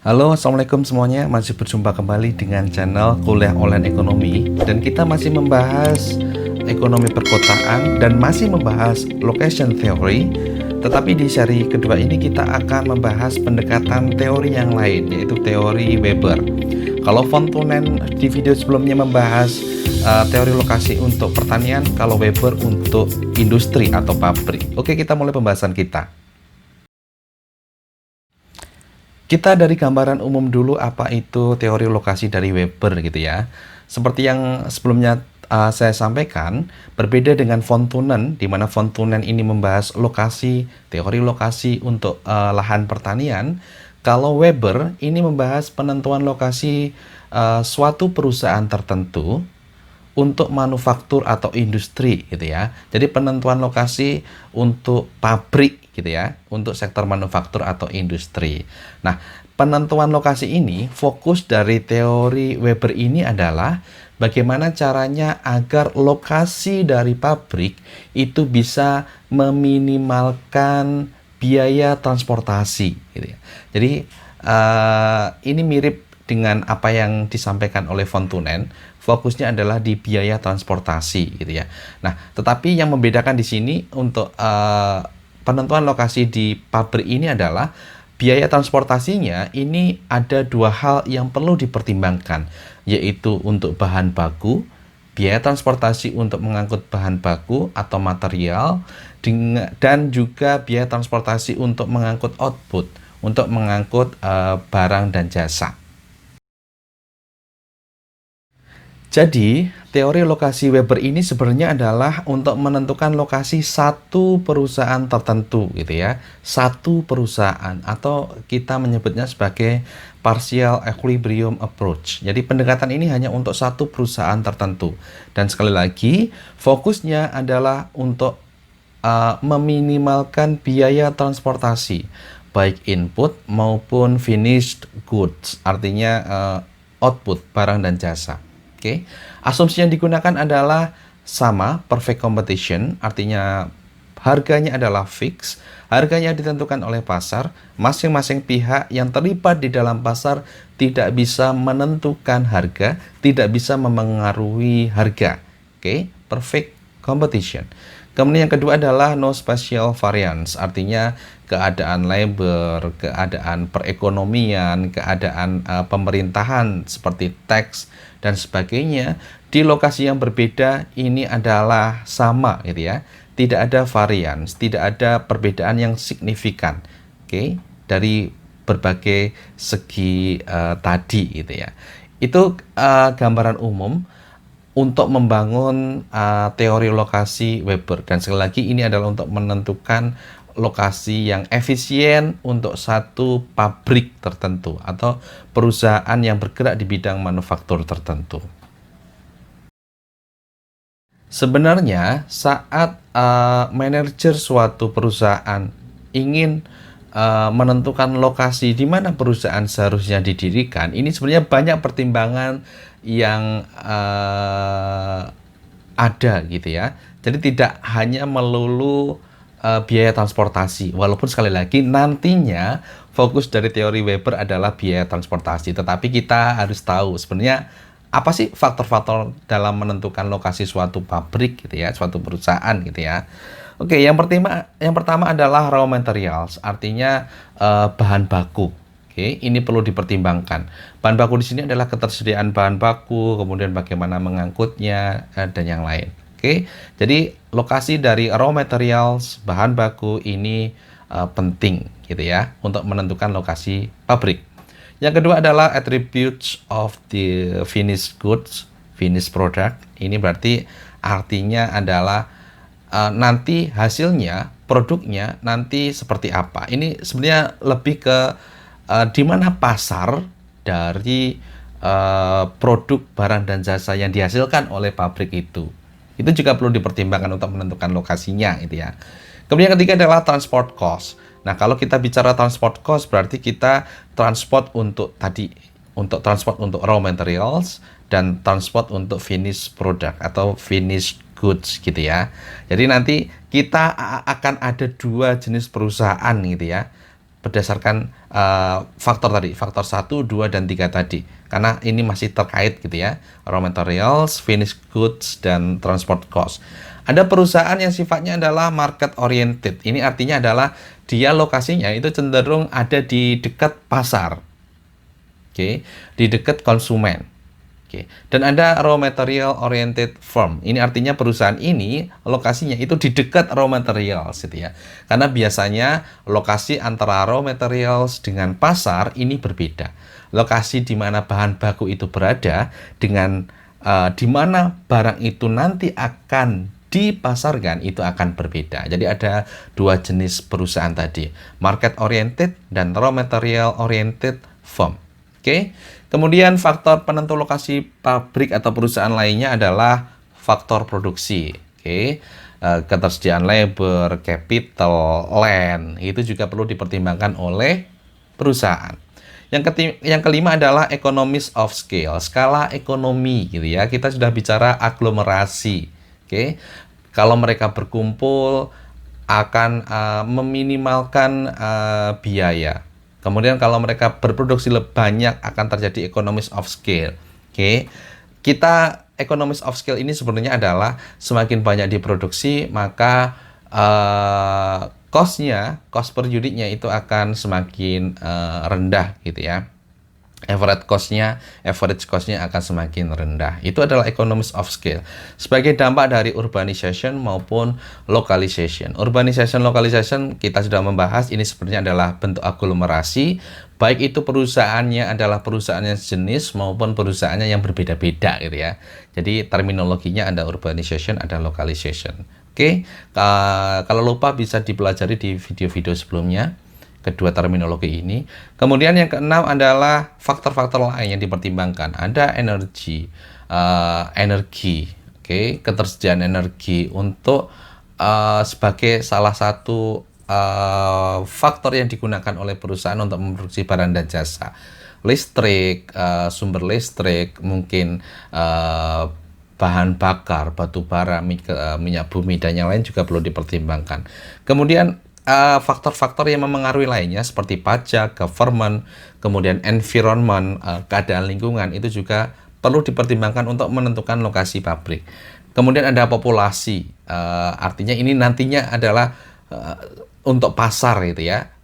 Halo, assalamualaikum semuanya. Masih berjumpa kembali dengan channel Kuliah Online Ekonomi, dan kita masih membahas ekonomi perkotaan dan masih membahas location theory. Tetapi di seri kedua ini kita akan membahas pendekatan teori yang lain, yaitu teori Weber. Kalau von Thunen di video sebelumnya membahas teori lokasi untuk pertanian, kalau Weber untuk industri atau pabrik. Oke, kita mulai pembahasan kita. Kita dari gambaran umum dulu apa itu teori lokasi dari Weber gitu ya. Seperti yang sebelumnya saya sampaikan, berbeda dengan von Thunen, di mana von Thunen ini membahas lokasi, teori lokasi untuk lahan pertanian. Kalau Weber ini membahas penentuan lokasi suatu perusahaan tertentu untuk manufaktur atau industri gitu ya. Jadi penentuan lokasi untuk pabrik gitu ya, untuk sektor manufaktur atau industri. Nah, penentuan lokasi ini, fokus dari teori Weber ini adalah bagaimana caranya agar lokasi dari pabrik itu bisa meminimalkan biaya transportasi gitu ya. Jadi ini mirip dengan apa yang disampaikan oleh von Thunen. Fokusnya adalah di biaya transportasi gitu ya. Nah, tetapi yang membedakan di sini untuk penentuan lokasi di pabrik ini adalah biaya transportasinya ini ada dua hal yang perlu dipertimbangkan, yaitu untuk bahan baku, biaya transportasi untuk mengangkut bahan baku atau material, dan juga biaya transportasi untuk mengangkut output, untuk mengangkut barang dan jasa. Jadi, teori lokasi Weber ini sebenarnya adalah untuk menentukan lokasi satu perusahaan tertentu gitu ya. Satu perusahaan, atau kita menyebutnya sebagai partial equilibrium approach. Jadi pendekatan ini hanya untuk satu perusahaan tertentu. Dan sekali lagi, fokusnya adalah untuk meminimalkan biaya transportasi, baik input maupun finished goods, artinya output barang dan jasa. Oke, asumsi yang digunakan adalah sama, perfect competition, artinya harganya adalah fix, harganya ditentukan oleh pasar, masing-masing pihak yang terlibat di dalam pasar tidak bisa menentukan harga, tidak bisa memengaruhi harga. Oke, perfect competition. Kemudian yang kedua adalah no spatial variance, artinya keadaan labor, keadaan perekonomian, keadaan pemerintahan seperti tax dan sebagainya di lokasi yang berbeda ini adalah sama gitu ya. Tidak ada variance, tidak ada perbedaan yang signifikan. Oke, dari berbagai segi tadi gitu ya. Itu gambaran umum untuk membangun teori lokasi Weber. Dan sekali lagi ini adalah untuk menentukan lokasi yang efisien untuk satu pabrik tertentu atau perusahaan yang bergerak di bidang manufaktur tertentu. Sebenarnya saat manajer suatu perusahaan ingin menentukan lokasi di mana perusahaan seharusnya didirikan, ini sebenarnya banyak pertimbangan yang ada gitu ya. Jadi tidak hanya melulu biaya transportasi, walaupun sekali lagi nantinya fokus dari teori Weber adalah biaya transportasi, tetapi kita harus tahu sebenarnya apa sih faktor-faktor dalam menentukan lokasi suatu pabrik gitu ya, suatu perusahaan gitu ya. Oke, yang pertama adalah raw materials, artinya bahan baku. Oke, ini perlu dipertimbangkan. Bahan baku di sini adalah ketersediaan bahan baku, kemudian bagaimana mengangkutnya dan yang lain. Oke, jadi lokasi dari raw materials, bahan baku ini penting gitu ya untuk menentukan lokasi pabrik. Yang kedua adalah attributes of the finished goods, finished product. Ini berarti artinya adalah nanti hasilnya, produknya nanti seperti apa. Ini sebenarnya lebih ke di mana pasar dari produk barang dan jasa yang dihasilkan oleh pabrik itu. Itu juga perlu dipertimbangkan untuk menentukan lokasinya gitu ya. Kemudian yang ketiga adalah transport cost. Nah, kalau kita bicara transport cost berarti kita transport untuk transport untuk raw materials dan transport untuk finished product atau finished goods gitu ya. Jadi nanti kita akan ada dua jenis perusahaan gitu ya. berdasarkan faktor tadi, faktor 1, 2, dan 3 tadi. Karena ini masih terkait gitu ya, raw materials, finished goods, dan transport cost. Ada perusahaan yang sifatnya adalah market oriented. Ini artinya adalah dia lokasinya itu cenderung ada di dekat pasar. Oke, di dekat konsumen. Oke. Dan ada raw material oriented firm. Ini artinya perusahaan ini lokasinya itu di dekat raw materials gitu ya. Karena biasanya lokasi antara raw materials dengan pasar ini berbeda. Lokasi di mana bahan baku itu berada dengan di mana barang itu nanti akan dipasarkan itu akan berbeda. Jadi ada dua jenis perusahaan tadi, market oriented dan raw material oriented firm. Oke. Kemudian faktor penentu lokasi pabrik atau perusahaan lainnya adalah faktor produksi. Oke. Ketersediaan labor, capital, land, itu juga perlu dipertimbangkan oleh perusahaan. Yang kelima adalah economies of scale, skala ekonomi gitu ya. Kita sudah bicara aglomerasi. Oke. Kalau mereka berkumpul akan meminimalkan biaya. Kemudian kalau mereka berproduksi lebih banyak akan terjadi economies of scale. Oke. Kita economies of scale ini sebenarnya adalah semakin banyak diproduksi maka cost per unitnya itu akan semakin rendah gitu ya. Average cost-nya akan semakin rendah. Itu adalah economies of scale. Sebagai dampak dari urbanization maupun localization. Urbanization, localization kita sudah membahas, ini sebenarnya adalah bentuk aglomerasi. Baik itu perusahaannya adalah perusahaannya sejenis maupun perusahaannya yang berbeda-beda gitu ya. Jadi terminologinya ada urbanization, ada localization. Oke, kalau lupa bisa dipelajari di video-video sebelumnya kedua terminologi ini. Kemudian yang keenam adalah faktor-faktor lain yang dipertimbangkan. Ada energi, oke, ketersediaan energi untuk sebagai salah satu faktor yang digunakan oleh perusahaan untuk memproduksi barang dan jasa. Listrik, sumber listrik, mungkin bahan bakar, batu bara, minyak bumi, dan yang lain juga perlu dipertimbangkan. Kemudian faktor-faktor yang memengaruhi lainnya seperti pajak, government, kemudian environment, keadaan lingkungan itu juga perlu dipertimbangkan untuk menentukan lokasi pabrik. Kemudian ada populasi, artinya ini nantinya adalah untuk pasar gitu ya.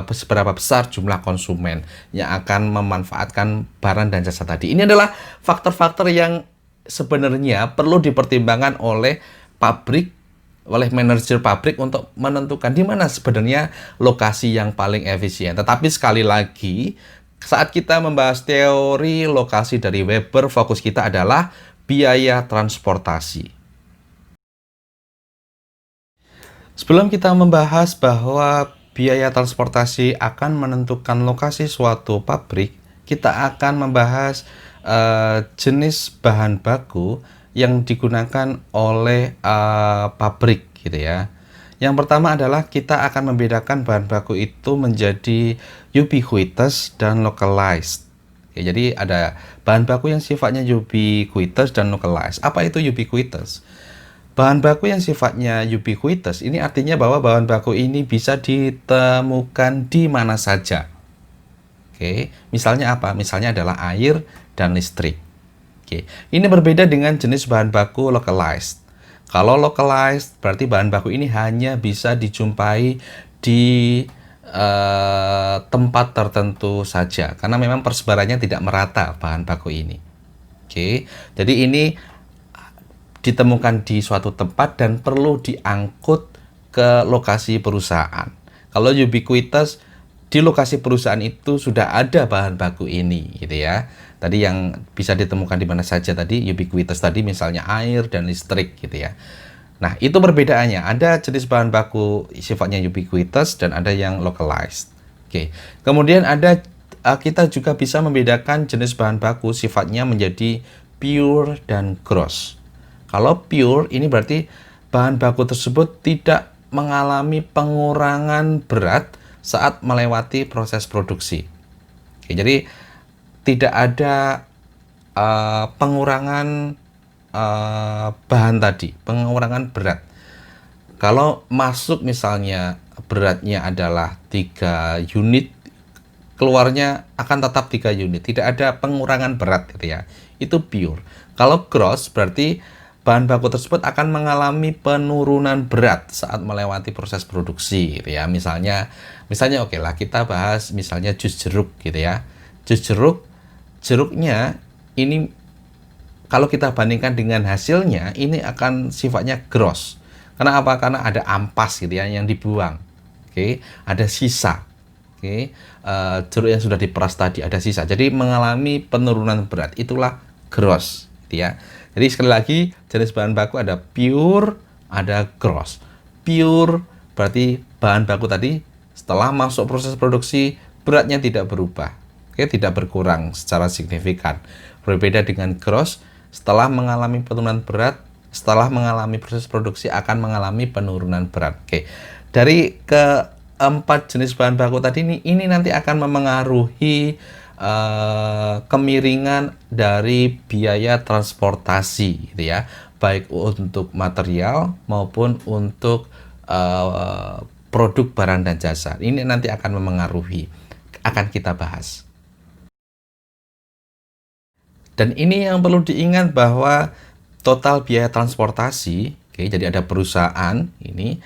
Seberapa besar jumlah konsumen yang akan memanfaatkan barang dan jasa tadi. Ini adalah faktor-faktor yang sebenarnya perlu dipertimbangkan oleh manajer pabrik untuk menentukan di mana sebenarnya lokasi yang paling efisien. Tetapi sekali lagi, saat kita membahas teori lokasi dari Weber, fokus kita adalah biaya transportasi. Sebelum kita membahas bahwa biaya transportasi akan menentukan lokasi suatu pabrik, kita akan membahas jenis bahan baku yang digunakan oleh pabrik gitu ya. Yang pertama adalah kita akan membedakan bahan baku itu menjadi ubiquitous dan localized. Ya, jadi ada bahan baku yang sifatnya ubiquitous dan localized. Apa itu ubiquitous? Bahan baku yang sifatnya ubiquitous ini artinya bahwa bahan baku ini bisa ditemukan di mana saja. Oke, misalnya apa? Misalnya adalah air dan listrik. Oke, ini berbeda dengan jenis bahan baku localized. Kalau localized berarti bahan baku ini hanya bisa dijumpai di tempat tertentu saja karena memang persebarannya tidak merata bahan baku ini. Oke, jadi ini ditemukan di suatu tempat dan perlu diangkut ke lokasi perusahaan. Kalau ubiquitous, di lokasi perusahaan itu sudah ada bahan baku ini gitu ya. Tadi yang bisa ditemukan di mana saja tadi ubiquitous tadi misalnya air dan listrik gitu ya. Nah, itu perbedaannya. Ada jenis bahan baku sifatnya ubiquitous dan ada yang localized. Oke. Kemudian ada kita juga bisa membedakan jenis bahan baku sifatnya menjadi pure dan gross. Kalau pure ini berarti bahan baku tersebut tidak mengalami pengurangan berat saat melewati proses produksi. Oke, jadi tidak ada pengurangan bahan tadi, pengurangan berat. Kalau masuk misalnya beratnya adalah 3 unit, keluarnya akan tetap 3 unit, tidak ada pengurangan berat gitu ya. Itu pure. Kalau gross berarti bahan baku tersebut akan mengalami penurunan berat saat melewati proses produksi gitu ya. Misalnya oke lah, kita bahas misalnya jus jeruk gitu ya. Jus jeruknya ini kalau kita bandingkan dengan hasilnya, ini akan sifatnya gross. Karena apa? Karena ada ampas gitu ya yang dibuang. Oke, ada sisa. Oke, jeruk yang sudah diperas tadi ada sisa, jadi mengalami penurunan berat, itulah gross gitu ya. Jadi sekali lagi, jenis bahan baku ada pure, ada gross. Pure berarti bahan baku tadi setelah masuk proses produksi beratnya tidak berubah, oke, tidak berkurang secara signifikan. Berbeda dengan gross, setelah mengalami penurunan berat, setelah mengalami proses produksi akan mengalami penurunan berat. Oke, dari keempat jenis bahan baku tadi ini nanti akan memengaruhi kemiringan dari biaya transportasi gitu ya, baik untuk material maupun untuk produk barang dan jasa. Ini nanti akan memengaruhi, akan kita bahas. Dan ini yang perlu diingat bahwa total biaya transportasi, oke, jadi ada perusahaan ini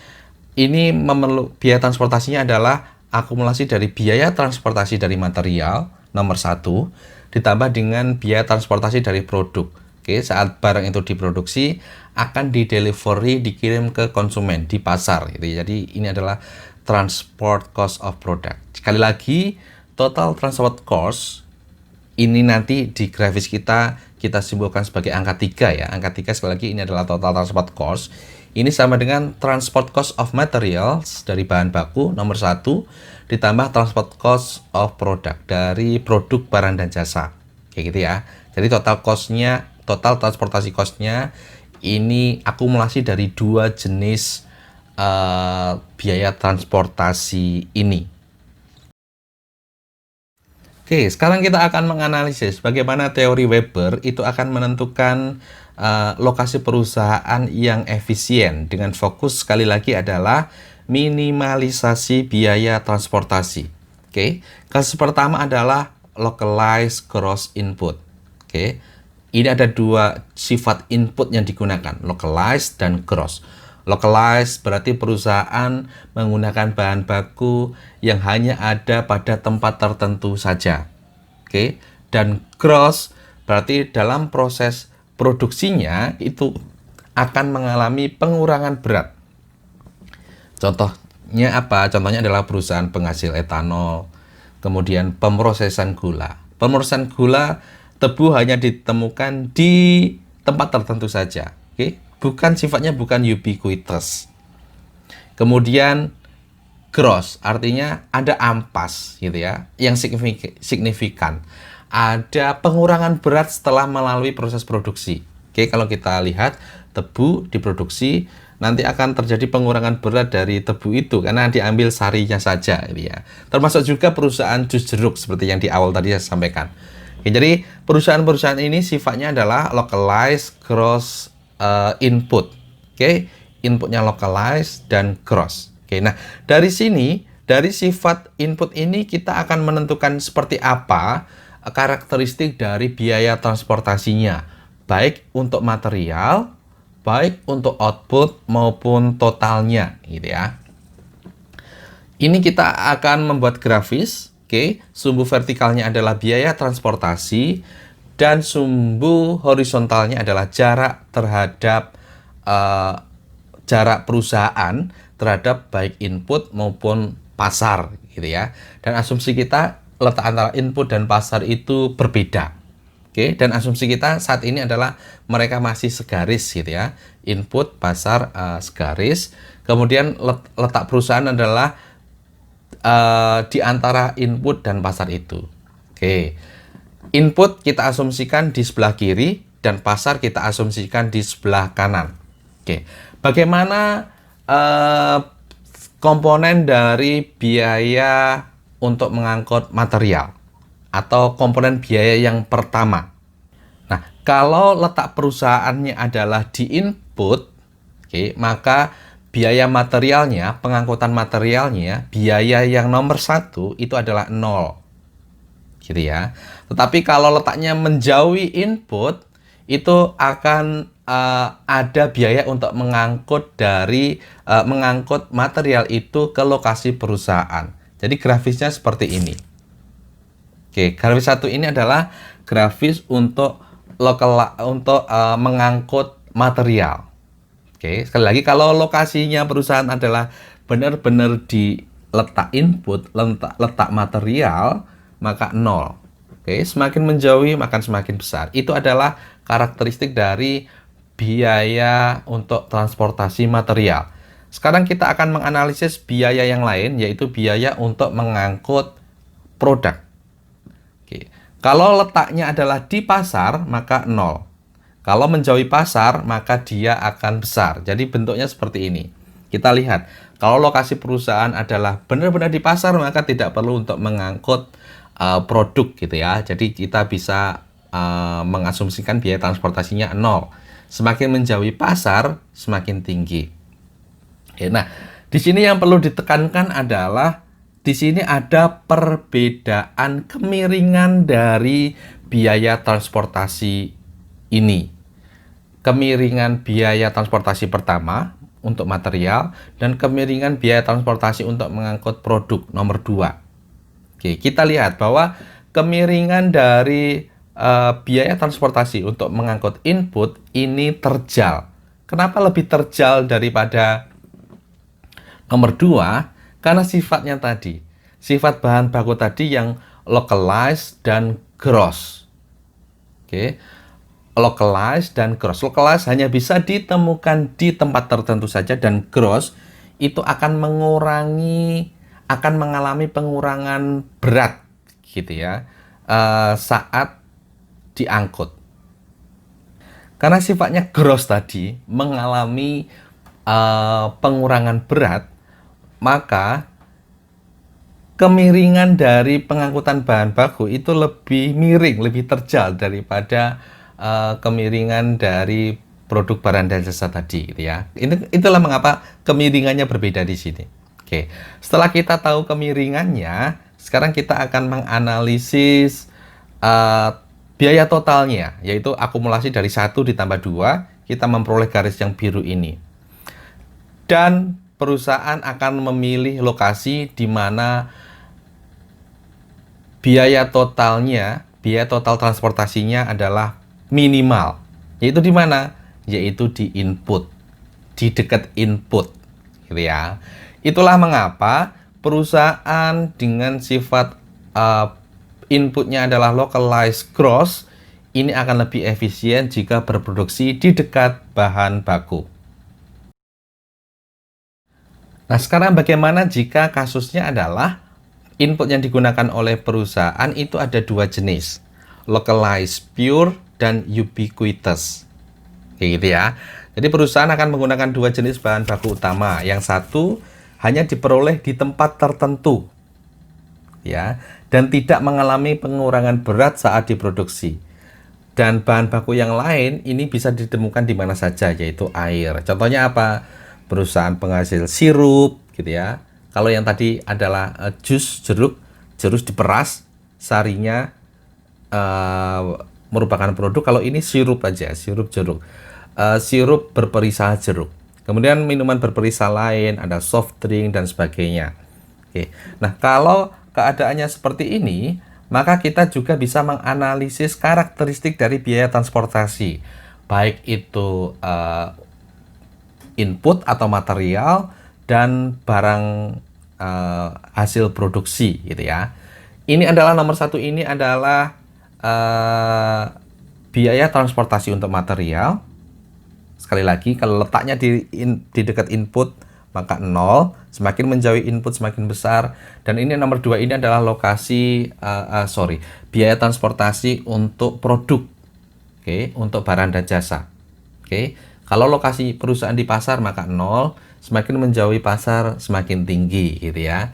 biaya transportasinya adalah akumulasi dari biaya transportasi dari material nomor 1 ditambah dengan biaya transportasi dari produk. Oke, saat barang itu diproduksi akan didelivery, dikirim ke konsumen di pasar gitu. Jadi ini adalah transport cost of product. Sekali lagi, total transport cost ini nanti di grafis kita simbolkan sebagai angka 3 ya. Angka 3 sekali lagi ini adalah total transport cost. Ini sama dengan transport cost of materials dari bahan baku nomor 1 ditambah transport cost of product dari produk barang dan jasa. Kayak gitu ya. Jadi total transportasi cost-nya ini akumulasi dari 2 jenis biaya transportasi ini. Oke, sekarang kita akan menganalisis bagaimana teori Weber itu akan menentukan lokasi perusahaan yang efisien dengan fokus sekali lagi adalah minimalisasi biaya transportasi. Oke, kasus pertama adalah localized gross input. Oke, ini ada 2 sifat input yang digunakan, localized dan gross. Localized berarti perusahaan menggunakan bahan baku yang hanya ada pada tempat tertentu saja. Oke, dan gross berarti dalam proses produksinya itu akan mengalami pengurangan berat. Contohnya apa? Contohnya adalah perusahaan penghasil etanol, kemudian pemrosesan gula. Pemrosesan gula tebu hanya ditemukan di tempat tertentu saja. Oke, sifatnya bukan ubiquitous. Kemudian gross artinya ada ampas gitu ya, yang signifikan. Ada pengurangan berat setelah melalui proses produksi. Oke, kalau kita lihat tebu diproduksi, nanti akan terjadi pengurangan berat dari tebu itu karena diambil sarinya saja gitu ya. Termasuk juga perusahaan jus jeruk seperti yang di awal tadi saya sampaikan. Oke, jadi perusahaan-perusahaan ini sifatnya adalah localized gross input. Oke, inputnya localized dan gross. Oke, nah dari sini, dari sifat input ini kita akan menentukan seperti apa karakteristik dari biaya transportasinya, baik untuk material, baik untuk output maupun totalnya, gitu ya. Ini kita akan membuat grafis. Oke, sumbu vertikalnya adalah biaya transportasi dan sumbu horizontalnya adalah jarak terhadap jarak perusahaan terhadap baik input maupun pasar gitu ya. Dan asumsi kita letak antara input dan pasar itu berbeda. Oke, dan asumsi kita saat ini adalah mereka masih segaris gitu ya. Input, pasar segaris. Kemudian letak perusahaan adalah di antara input dan pasar itu. Oke. Input kita asumsikan di sebelah kiri dan pasar kita asumsikan di sebelah kanan. Oke, bagaimana komponen dari biaya untuk mengangkut material atau komponen biaya yang pertama? Nah, kalau letak perusahaannya adalah di input, oke, maka biaya materialnya, pengangkutan materialnya, biaya yang nomor satu itu adalah 0. Gitu ya. Tetapi kalau letaknya menjauhi input, itu akan ada biaya untuk mengangkut material itu ke lokasi perusahaan. Jadi grafisnya seperti ini. Oke, grafis satu ini adalah grafis untuk mengangkut material. Oke, sekali lagi kalau lokasinya perusahaan adalah benar-benar di letak input, letak material, maka 0. Oke, semakin menjauhi maka semakin besar. Itu adalah karakteristik dari biaya untuk transportasi material. Sekarang kita akan menganalisis biaya yang lain, yaitu biaya untuk mengangkut produk. Oke. Kalau letaknya adalah di pasar, maka 0. Kalau menjauhi pasar, maka dia akan besar. Jadi bentuknya seperti ini. Kita lihat, kalau lokasi perusahaan adalah benar-benar di pasar, maka tidak perlu untuk mengangkut produk gitu ya. Jadi kita bisa mengasumsikan biaya transportasinya 0. Semakin menjauhi pasar, semakin tinggi. Oke, nah, di sini yang perlu ditekankan adalah di sini ada perbedaan kemiringan dari biaya transportasi ini. Kemiringan biaya transportasi pertama untuk material dan kemiringan biaya transportasi untuk mengangkut produk nomor 2. Oke, kita lihat bahwa kemiringan dari biaya transportasi untuk mengangkut input ini terjal. Kenapa lebih terjal daripada nomor 2? Karena sifatnya tadi, sifat bahan baku tadi yang localized dan gross. Oke, localized dan gross. Localized hanya bisa ditemukan di tempat tertentu saja, dan gross itu akan mengalami pengurangan berat gitu ya saat diangkut. Karena sifatnya gross tadi mengalami pengurangan berat, maka kemiringan dari pengangkutan bahan baku itu lebih miring, lebih terjal daripada kemiringan dari produk barang dan jasa tadi, gitu ya. Itulah mengapa kemiringannya berbeda di sini. Oke, setelah kita tahu kemiringannya, sekarang kita akan menganalisis biaya totalnya, yaitu akumulasi dari 1 ditambah 2, kita memperoleh garis yang biru ini. Dan perusahaan akan memilih lokasi di mana biaya total transportasinya adalah minimal. Yaitu di mana? Yaitu di input, di dekat input, gitu ya. Itulah mengapa perusahaan dengan sifat inputnya adalah localized gross ini akan lebih efisien jika berproduksi di dekat bahan baku. Nah, sekarang bagaimana jika kasusnya adalah input yang digunakan oleh perusahaan itu ada 2 jenis, localized pure dan ubiquitous. Kayak gitu ya. Jadi perusahaan akan menggunakan 2 jenis bahan baku utama. Yang satu hanya diperoleh di tempat tertentu, ya, dan tidak mengalami pengurangan berat saat diproduksi. Dan bahan baku yang lain ini bisa ditemukan di mana saja, yaitu air. Contohnya apa? Perusahaan penghasil sirup, gitu ya. Kalau yang tadi adalah jus jeruk diperas, sarinya merupakan produk. Kalau ini sirup aja, sirup jeruk, sirup berperisa jeruk. Kemudian minuman berperisa lain, ada soft drink dan sebagainya. Oke. Nah, kalau keadaannya seperti ini, maka kita juga bisa menganalisis karakteristik dari biaya transportasi, baik itu input atau material dan barang hasil produksi, gitu ya. Ini adalah nomor 1, ini adalah biaya transportasi untuk material. Sekali lagi, kalau letaknya di dekat input maka 0, semakin menjauhi input semakin besar. Dan ini nomor 2 ini adalah biaya transportasi untuk produk, oke, untuk barang dan jasa. Oke, kalau lokasi perusahaan di pasar maka 0, semakin menjauhi pasar semakin tinggi, gitu ya.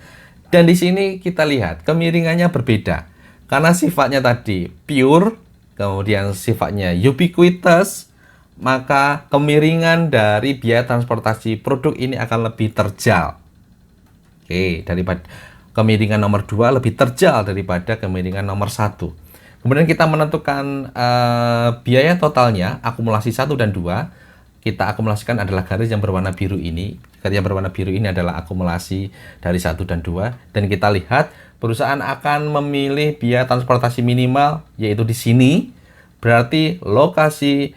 Dan di sini kita lihat kemiringannya berbeda karena sifatnya tadi pure, kemudian sifatnya ubiquitous, maka kemiringan dari biaya transportasi produk ini akan lebih terjal. Oke, daripada kemiringan nomor 2 lebih terjal daripada kemiringan nomor 1. Kemudian kita menentukan biaya totalnya, akumulasi 1 dan 2. Kita akumulasikan adalah garis yang berwarna biru ini. Garis yang berwarna biru ini adalah akumulasi dari 1 dan 2. Dan kita lihat perusahaan akan memilih biaya transportasi minimal, yaitu di sini. Berarti lokasi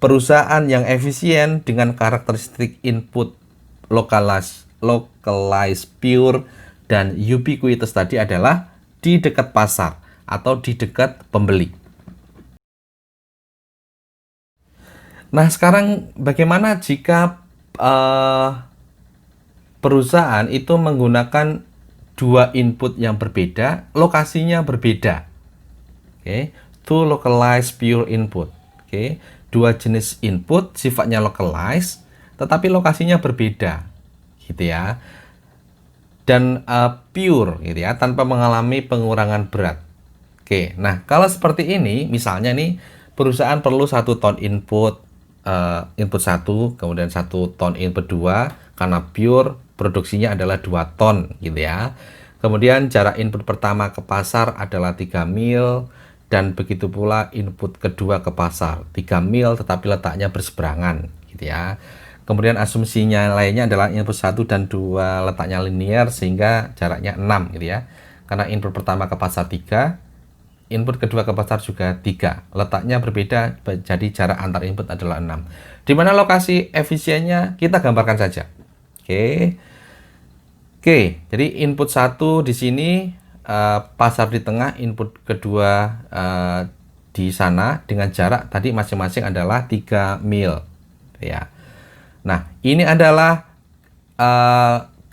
perusahaan yang efisien dengan karakteristik input localized, pure, dan ubiquitous tadi adalah di dekat pasar atau di dekat pembeli. Nah, sekarang bagaimana jika perusahaan itu menggunakan dua input yang berbeda, lokasinya berbeda? Oke, two localized pure input. Oke, dua jenis input sifatnya localized, tetapi lokasinya berbeda, gitu ya. Dan pure, gitu ya, tanpa mengalami pengurangan berat. Oke, nah kalau seperti ini, misalnya nih perusahaan perlu 1 ton input, input 1, kemudian 1 ton input 2, karena pure produksinya adalah 2 ton, gitu ya. Kemudian jarak input pertama ke pasar adalah 3 mil, dan begitu pula input kedua ke pasar 3 mil, tetapi letaknya berseberangan, gitu ya. Kemudian asumsinya lainnya adalah input 1 dan 2 letaknya linear sehingga jaraknya 6, gitu ya. Karena input pertama ke pasar 3, input kedua ke pasar juga 3. Letaknya berbeda, jadi jarak antar input adalah 6. Di mana lokasi efisiennya kita gambarkan saja. Oke. Oke, jadi input 1 di sini, pasar di tengah, input kedua di sana dengan jarak tadi masing-masing adalah 3 mil, ya. Nah, ini adalah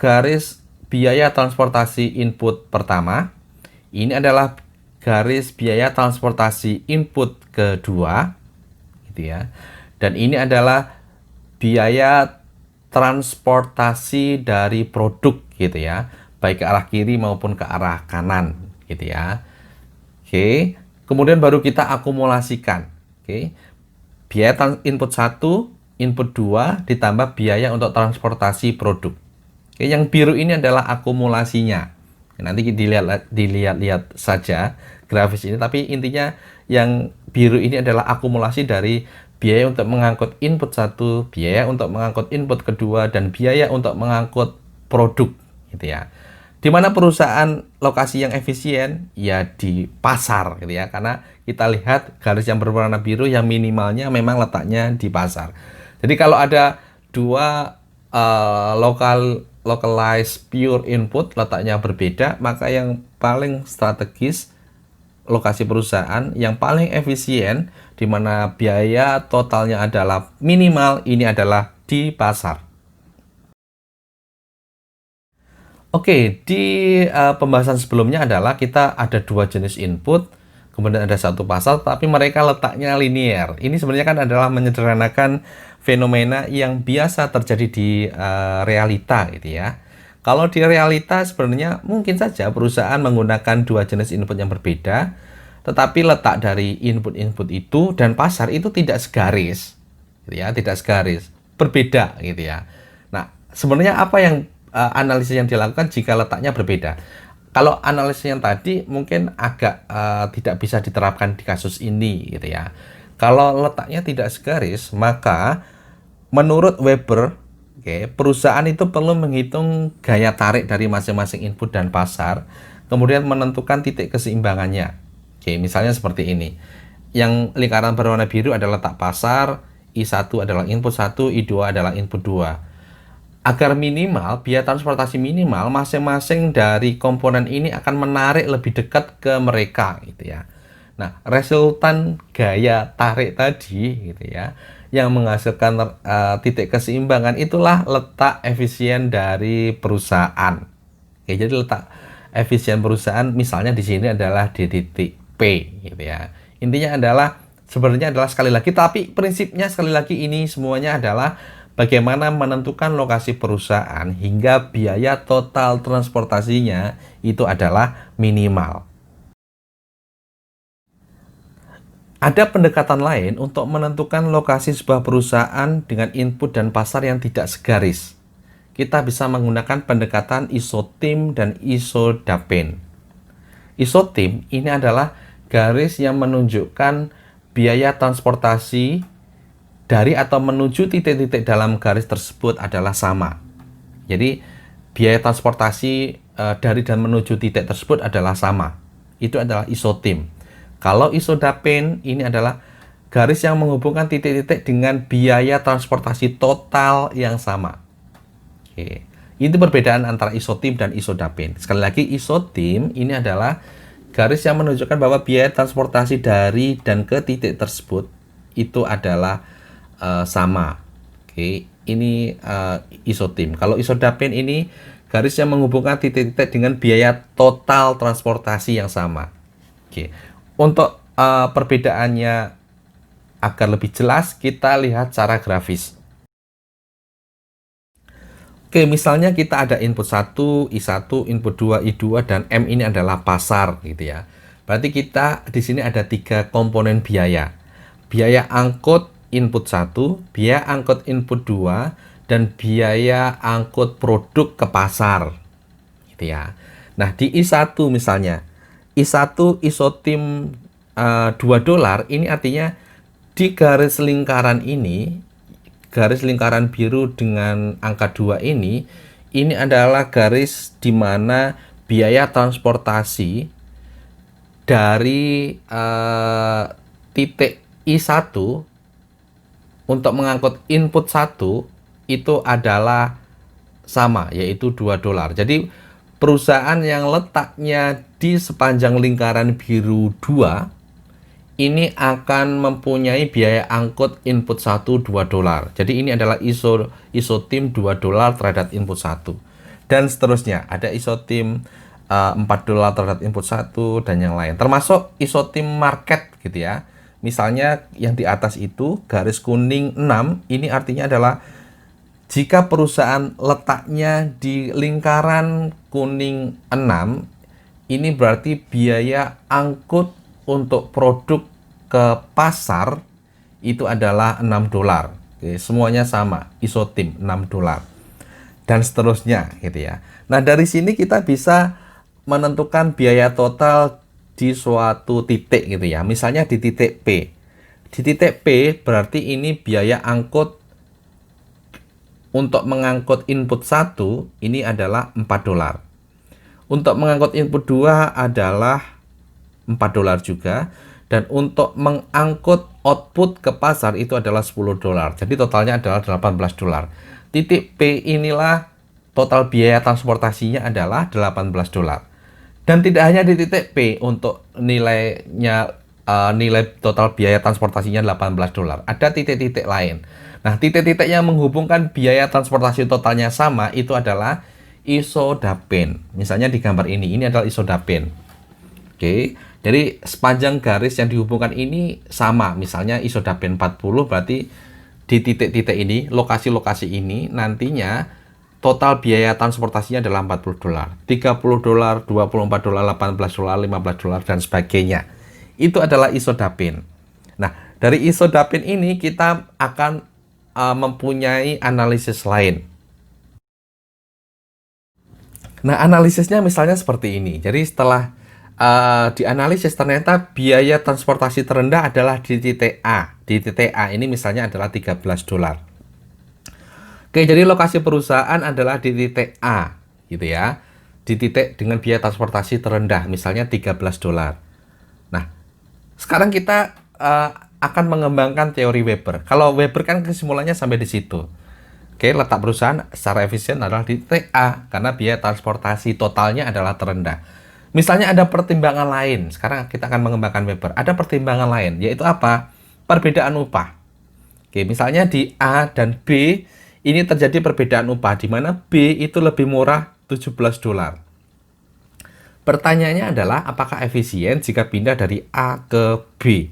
garis biaya transportasi input pertama. Ini adalah garis biaya transportasi input kedua, gitu ya. Dan ini adalah biaya transportasi dari produk, gitu ya, baik ke arah kiri maupun ke arah kanan, gitu ya. Oke, kemudian baru kita akumulasikan. Oke, biaya input 1, input 2 ditambah biaya untuk transportasi produk. Oke, yang biru ini adalah akumulasinya. Nanti dilihat saja grafis ini, tapi intinya yang biru ini adalah akumulasi dari biaya untuk mengangkut input 1, biaya untuk mengangkut input kedua, dan biaya untuk mengangkut produk, gitu ya. Di mana perusahaan lokasi yang efisien? Ya di pasar, gitu ya. Karena kita lihat garis yang berwarna biru yang minimalnya memang letaknya di pasar. Jadi kalau ada dua localized pure input letaknya berbeda, maka yang paling strategis lokasi perusahaan yang paling efisien di mana biaya totalnya adalah minimal, ini adalah di pasar. Oke, di pembahasan sebelumnya adalah kita ada dua jenis input, kemudian ada satu pasar, tapi mereka letaknya linear. Ini sebenarnya kan adalah menyederhanakan fenomena yang biasa terjadi di realita, gitu ya. Kalau di realita sebenarnya mungkin saja perusahaan menggunakan dua jenis input yang berbeda, tetapi letak dari input-input itu dan pasar itu tidak segaris, gitu ya, tidak segaris, berbeda, gitu ya. Nah, sebenarnya apa yang analisis yang dilakukan jika letaknya berbeda? Kalau analisis yang tadi mungkin agak tidak bisa diterapkan di kasus ini, gitu ya. Kalau letaknya tidak segaris, maka menurut Weber, perusahaan itu perlu menghitung gaya tarik dari masing-masing input dan pasar, kemudian menentukan titik keseimbangannya. Misalnya seperti ini. Yang lingkaran berwarna biru adalah letak pasar, I1 adalah input 1, I2 adalah input 2. Agar minimal, biaya transportasi minimal masing-masing dari komponen ini akan menarik lebih dekat ke mereka, gitu ya. Nah, resultan gaya tarik tadi, gitu ya, yang menghasilkan titik keseimbangan itulah letak efisien dari perusahaan. Oke, jadi letak efisien perusahaan misalnya di sini adalah di titik P, gitu ya. Intinya adalah sebenarnya adalah sekali lagi, tapi prinsipnya sekali lagi ini semuanya adalah bagaimana menentukan lokasi perusahaan hingga biaya total transportasinya itu adalah minimal. Ada pendekatan lain untuk menentukan lokasi sebuah perusahaan dengan input dan pasar yang tidak segaris. Kita bisa menggunakan pendekatan isotim dan isodapen. Isotim ini adalah garis yang menunjukkan biaya transportasi dari atau menuju titik-titik dalam garis tersebut adalah sama. Jadi biaya transportasi dari dan menuju titik tersebut adalah sama. Itu adalah isotim. Kalau isodapen ini adalah garis yang menghubungkan titik-titik dengan biaya transportasi total yang sama. Oke. Itu perbedaan antara isotim dan isodapen. Sekali lagi, isotim ini adalah garis yang menunjukkan bahwa biaya transportasi dari dan ke titik tersebut itu adalah sama. Oke, ini isotim. Kalau isodapen ini garis yang menghubungkan titik-titik dengan biaya total transportasi yang sama. Oke, untuk perbedaannya agar lebih jelas, kita lihat secara grafis. Oke, misalnya kita ada input 1, I1, input 2, I2, dan M ini adalah pasar gitu ya. Berarti kita di sini ada 3 komponen biaya. Biaya angkut input 1, biaya angkut input 2, dan biaya angkut produk ke pasar. Gitu ya. Nah, di I1 misalnya, I1 isotim $2, ini artinya di garis lingkaran ini, garis lingkaran biru dengan angka 2 ini adalah garis di mana biaya transportasi dari titik I1 untuk mengangkut input 1 itu adalah sama, yaitu $2. Jadi perusahaan yang letaknya di sepanjang lingkaran biru 2 ini akan mempunyai biaya angkut input 1 $2. Jadi ini adalah isotim $2 terhadap input 1. Dan seterusnya, ada isotim $4 terhadap input 1 dan yang lain. Termasuk isotim market gitu ya. Misalnya yang di atas itu garis kuning 6, ini artinya adalah jika perusahaan letaknya di lingkaran kuning 6, ini berarti biaya angkut untuk produk ke pasar itu adalah $6. Oke, semuanya sama, isotim $6. Dan seterusnya gitu ya. Nah, dari sini kita bisa menentukan biaya total di suatu titik gitu ya. Misalnya di titik P. Di titik P berarti ini biaya angkut untuk mengangkut input 1 ini adalah $4. Untuk mengangkut input 2 adalah $4 juga. Dan untuk mengangkut output ke pasar itu adalah $10. Jadi totalnya adalah $18. Titik P inilah total biaya transportasinya adalah $18. Dan tidak hanya di titik P untuk nilainya nilai total biaya transportasinya $18. Ada titik-titik lain. Nah, titik-titik yang menghubungkan biaya transportasi totalnya sama itu adalah isodapen. Misalnya di gambar ini adalah isodapen. Oke, jadi sepanjang garis yang dihubungkan ini sama. Misalnya isodapen 40 berarti di titik-titik ini, lokasi-lokasi ini nantinya total biaya transportasinya adalah $40, $30, $24, $18, $15, dan sebagainya. Itu adalah isodapen. Nah, dari isodapen ini kita akan mempunyai analisis lain. Nah, analisisnya misalnya seperti ini. Jadi setelah dianalisis ternyata biaya transportasi terendah adalah di titik A. Di titik A ini misalnya adalah $13. Oke, jadi lokasi perusahaan adalah di titik A, gitu ya. Di titik dengan biaya transportasi terendah, misalnya $13. Nah, sekarang kita akan mengembangkan teori Weber. Kalau Weber kan kesimpulannya sampai di situ. Oke, letak perusahaan secara efisien adalah di titik A, karena biaya transportasi totalnya adalah terendah. Misalnya ada pertimbangan lain. Sekarang kita akan mengembangkan Weber. Ada pertimbangan lain, yaitu apa? Perbedaan upah. Oke, misalnya di A dan B, ini terjadi perbedaan upah di mana B itu lebih murah $17. Pertanyaannya adalah apakah efisien jika pindah dari A ke B?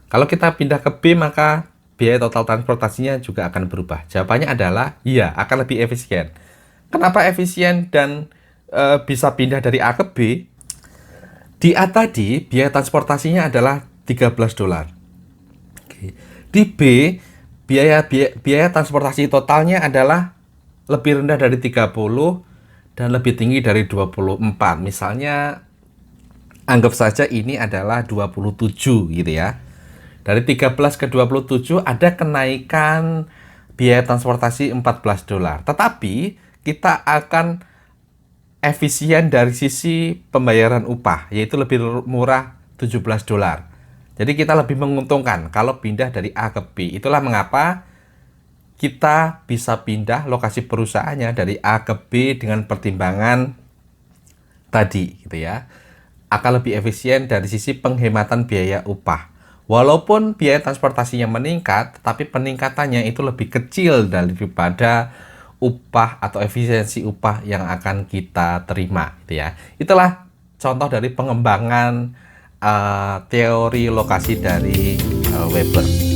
Kalau kita pindah ke B maka biaya total transportasinya juga akan berubah. Jawabannya adalah iya, akan lebih efisien. Kenapa efisien dan bisa pindah dari A ke B? Di A tadi biaya transportasinya adalah $13. Oke. Di B, biaya transportasi totalnya adalah lebih rendah dari 30 dan lebih tinggi dari 24. Misalnya anggap saja ini adalah 27 gitu ya. Dari 13 ke 27 ada kenaikan biaya transportasi $14. Tetapi kita akan efisien dari sisi pembayaran upah, yaitu lebih murah $17. Jadi kita lebih menguntungkan kalau pindah dari A ke B. Itulah mengapa kita bisa pindah lokasi perusahaannya dari A ke B dengan pertimbangan tadi gitu ya. Akan lebih efisien dari sisi penghematan biaya upah. Walaupun biaya transportasinya meningkat, tetapi peningkatannya itu lebih kecil daripada upah atau efisiensi upah yang akan kita terima gitu ya. Itulah contoh dari pengembangan teori lokasi dari Weber.